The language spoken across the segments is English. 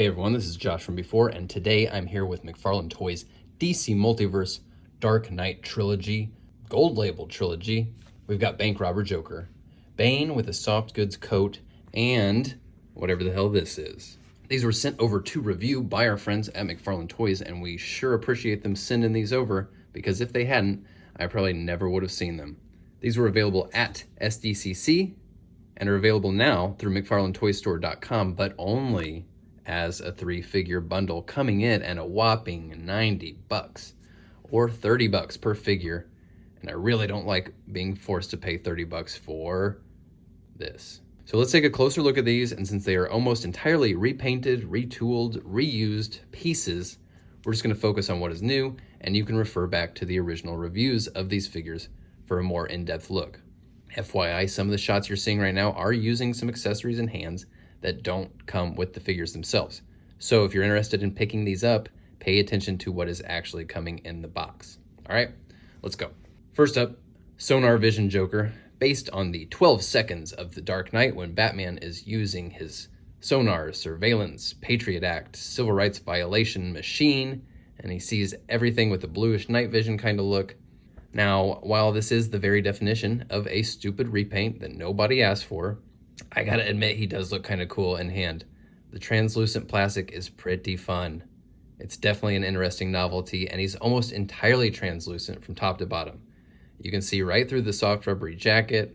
Hey everyone, this is Josh from before, and today I'm here with McFarlane Toys DC Multiverse Dark Knight Trilogy, Gold Label Trilogy. We've got Bank Robber Joker, Bane with a soft goods coat, and whatever the hell this is. These were sent over to review by our friends at McFarlane Toys, and we sure appreciate them sending these over, because if they hadn't, I probably never would have seen them. These were available at SDCC, and are available now through McFarlaneToystore.com, but only as a 3-figure bundle, coming in at a whopping $90 or $30 per figure. And I really don't like being forced to pay $30 for this. So let's take a closer look at these, and since they are almost entirely repainted, retooled, reused pieces, we're just going to focus on what is new, and you can refer back to the original reviews of these figures for a more in-depth look. FYI, some of the shots you're seeing right now are using some accessories and hands that don't come with the figures themselves. So if you're interested in picking these up, pay attention to what is actually coming in the box. All right, let's go. First up, Sonar Vision Joker, based on the 12 seconds of The Dark Knight when Batman is using his sonar, surveillance, Patriot Act, civil rights violation machine, and he sees everything with a bluish night vision kind of look. Now, while this is the very definition of a stupid repaint that nobody asked for, I gotta admit he does look kind of cool in hand. The translucent plastic is pretty fun. It's definitely an interesting novelty, and he's almost entirely translucent from top to bottom. You can see right through the soft rubbery jacket,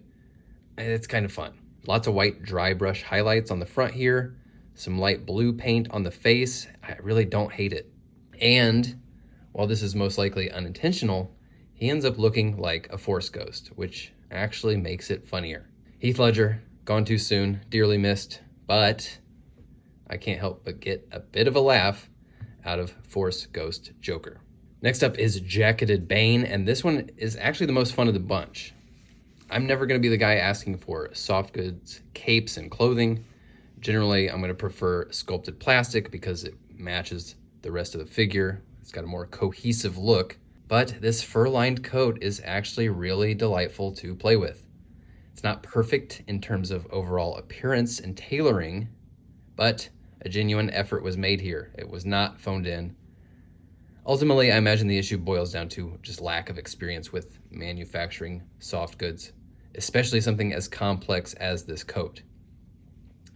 and it's kind of fun. Lots of white dry brush highlights on the front here, some light blue paint on the face. I really don't hate it. And while this is most likely unintentional, he ends up looking like a Force Ghost, which actually makes it funnier. Heath Ledger, gone too soon, dearly missed, but I can't help but get a bit of a laugh out of Force Ghost Joker. Next up is Jacketed Bane, and this one is actually the most fun of the bunch. I'm never going to be the guy asking for soft goods, capes, and clothing. Generally, I'm going to prefer sculpted plastic because it matches the rest of the figure. It's got a more cohesive look, but this fur-lined coat is actually really delightful to play with. It's not perfect in terms of overall appearance and tailoring, but a genuine effort was made here. It was not phoned in. Ultimately, I imagine the issue boils down to just lack of experience with manufacturing soft goods, especially something as complex as this coat.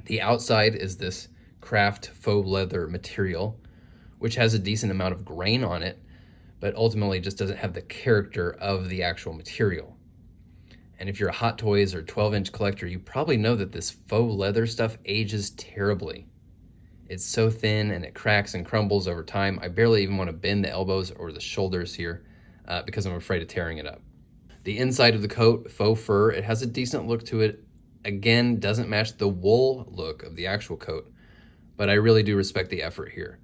The outside is this craft faux leather material, which has a decent amount of grain on it, but ultimately just doesn't have the character of the actual material. And if you're a Hot Toys or 12-inch collector, you probably know that this faux leather stuff ages terribly. It's so thin and it cracks and crumbles over time. I barely even want to bend the elbows or the shoulders here because I'm afraid of tearing it up. The inside of the coat, faux fur, it has a decent look to it. Again, doesn't match the wool look of the actual coat, but I really do respect the effort here.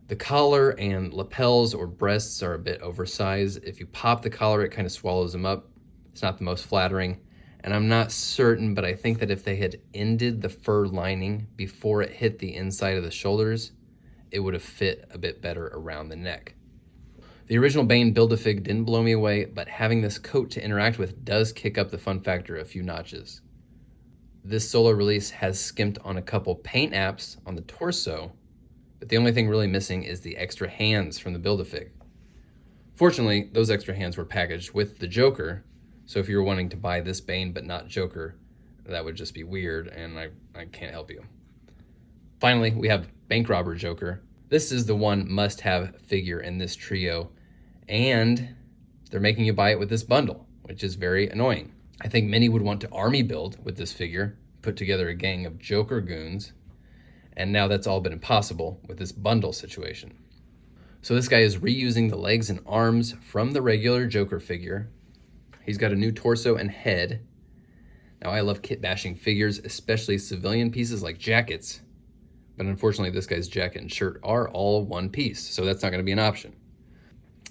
The collar and lapels or breasts are a bit oversized. If you pop the collar, it kind of swallows them up. It's not the most flattering, and I'm not certain, but I think that if they had ended the fur lining before it hit the inside of the shoulders, it would have fit a bit better around the neck. The original Bane Build-A-Fig didn't blow me away, but having this coat to interact with does kick up the fun factor a few notches. This solo release has skimped on a couple paint apps on the torso, but the only thing really missing is the extra hands from the Build-A-Fig. Fortunately, those extra hands were packaged with the Joker, so if you were wanting to buy this Bane but not Joker, that would just be weird, and I can't help you. Finally, we have Bank Robber Joker. This is the one must-have figure in this trio, and they're making you buy it with this bundle, which is very annoying. I think many would want to army build with this figure, put together a gang of Joker goons, and now that's all been impossible with this bundle situation. So this guy is reusing the legs and arms from the regular Joker figure. He's got a new torso and head. Now, I love kit bashing figures, especially civilian pieces like jackets. But unfortunately, this guy's jacket and shirt are all one piece, so that's not going to be an option.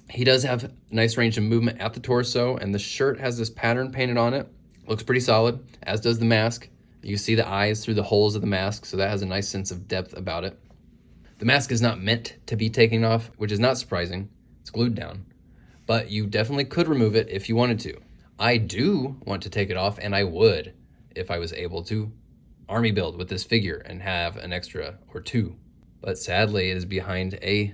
He does have a nice range of movement at the torso, and the shirt has this pattern painted on it. Looks pretty solid, as does the mask. You see the eyes through the holes of the mask, so that has a nice sense of depth about it. The mask is not meant to be taken off, which is not surprising. It's glued down. But you definitely could remove it if you wanted to. I do want to take it off, and I would if I was able to army build with this figure and have an extra or two but sadly it is behind a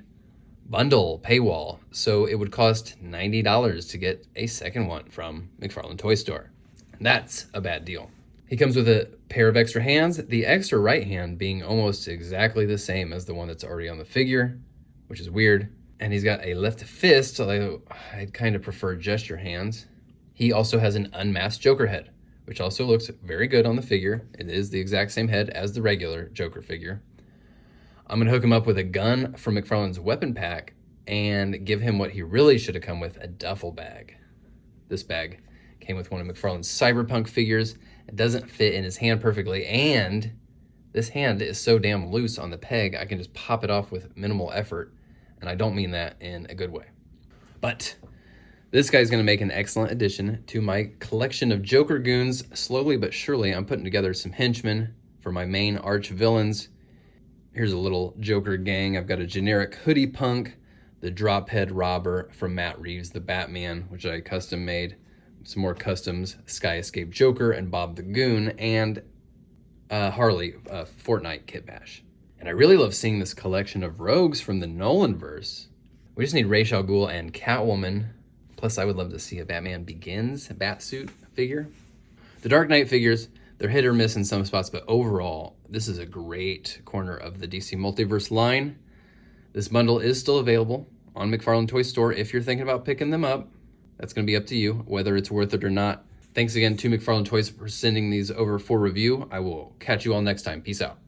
bundle paywall, so it would cost $90 to get a second one from McFarlane Toy Store. That's a bad deal. He comes with a pair of extra hands, the extra right hand being almost exactly the same as the one that's already on the figure, which is weird. And he's got a left fist, although I'd kind of prefer gesture hands. He also has an unmasked Joker head, which also looks very good on the figure. It is the exact same head as the regular Joker figure. I'm going to hook him up with a gun from McFarlane's weapon pack and give him what he really should have come with, a duffel bag. This bag came with one of McFarlane's Cyberpunk figures. It doesn't fit in his hand perfectly, and this hand is so damn loose on the peg, I can just pop it off with minimal effort, and I don't mean that in a good way. But this guy's going to make an excellent addition to my collection of Joker goons. Slowly but surely, I'm putting together some henchmen for my main arch villains. Here's a little Joker gang. I've got a generic hoodie punk, the Drophead Robber from Matt Reeves, the Batman, which I custom made, some more customs, Sky Escape Joker and Bob the Goon, and Harley, Fortnite Kit Bash. And I really love seeing this collection of rogues from the Nolanverse. We just need Ra's al Ghul and Catwoman. Plus, I would love to see a Batman Begins Batsuit figure. The Dark Knight figures, they're hit or miss in some spots, but overall, this is a great corner of the DC Multiverse line. This bundle is still available on McFarlane Toy Store if you're thinking about picking them up. That's going to be up to you, whether it's worth it or not. Thanks again to McFarlane Toys for sending these over for review. I will catch you all next time. Peace out.